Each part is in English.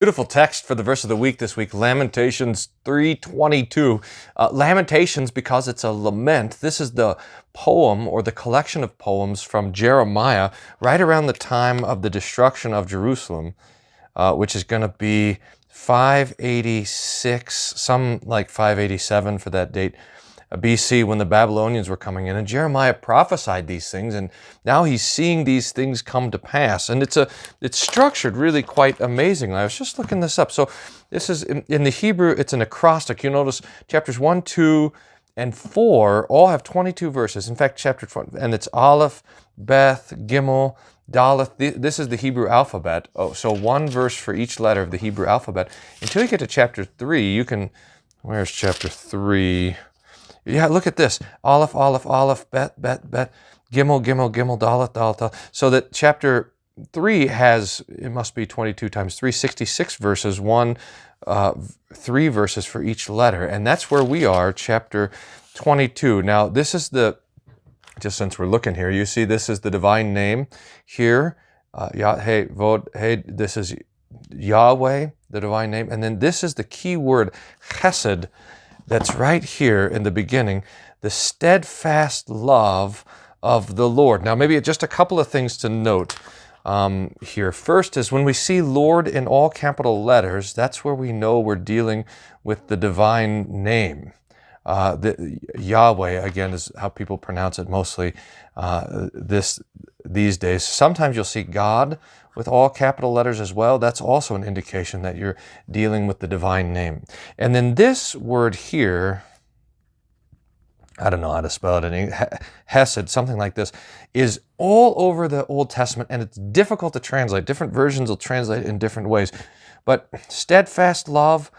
Beautiful text for the verse of the week this week, Lamentations 3:22. Lamentations because it's a lament. This is the poem or the collection of poems from Jeremiah right around the time of the destruction of Jerusalem, which is going to be 586, some like 587 for that date, BC, when the Babylonians were coming in. And Jeremiah prophesied these things, and now he's seeing these things come to pass. And it's structured really quite amazingly. I was just looking this up. So this is, in the Hebrew, it's an acrostic. You notice chapters 1, 2, and 4 all have 22 verses. In fact, chapter 20, and it's Aleph, Beth, Gimel, Daleth. This is the Hebrew alphabet. Oh, so one verse for each letter of the Hebrew alphabet. Until you get to chapter 3, you can, where's chapter 3? Yeah, look at this. Aleph, Aleph, Aleph, Bet, Bet, Bet, Gimel, Gimel, Gimel, Daleth, Daleth, Daleth. So that chapter 3 has, it must be 22 times 3, 66 verses, 3 verses for each letter. And that's where we are, chapter 22. Now, this is the, just since we're looking here, you see this is the divine name here. Yah-Hey, Vod-Hey, this is Yahweh, the divine name. And then this is the key word, Hesed, that's right here in the beginning, the steadfast love of the Lord. Now, maybe just a couple of things to note here. First is when we see Lord in all capital letters, that's where we know we're dealing with the divine name. Yahweh, again, is how people pronounce it mostly these days. Sometimes you'll see God with all capital letters as well. That's also an indication that you're dealing with the divine name. And then this word here, I don't know how to spell it in English, Hesed, something like this, is all over the Old Testament, and it's difficult to translate. Different versions will translate in different ways. But steadfast love,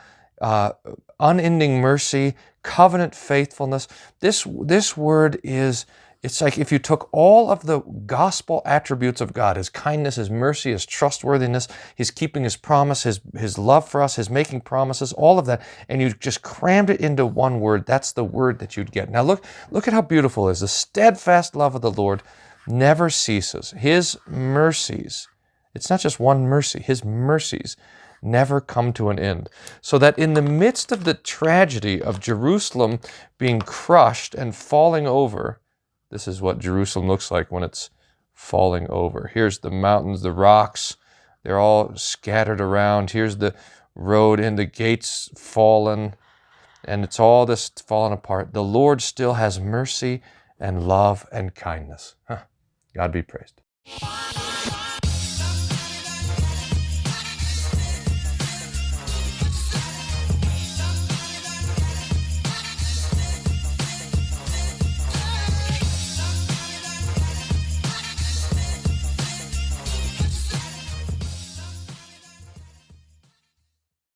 unending mercy, covenant faithfulness, this word is, it's like if you took all of the gospel attributes of God, His kindness, His mercy, His trustworthiness, His keeping His promise, His love for us, His making promises, all of that, and you just crammed it into one word, that's the word that you'd get. Now look at how beautiful it is. The steadfast love of the Lord never ceases. His mercies, it's not just one mercy, His mercies never come to an end. So that in the midst of the tragedy of Jerusalem being crushed and falling over, this is what Jerusalem looks like when it's falling over. Here's the mountains, the rocks, they're all scattered around. Here's the road in, the gates fallen, and it's all this falling apart. The Lord still has mercy and love and kindness. God be praised.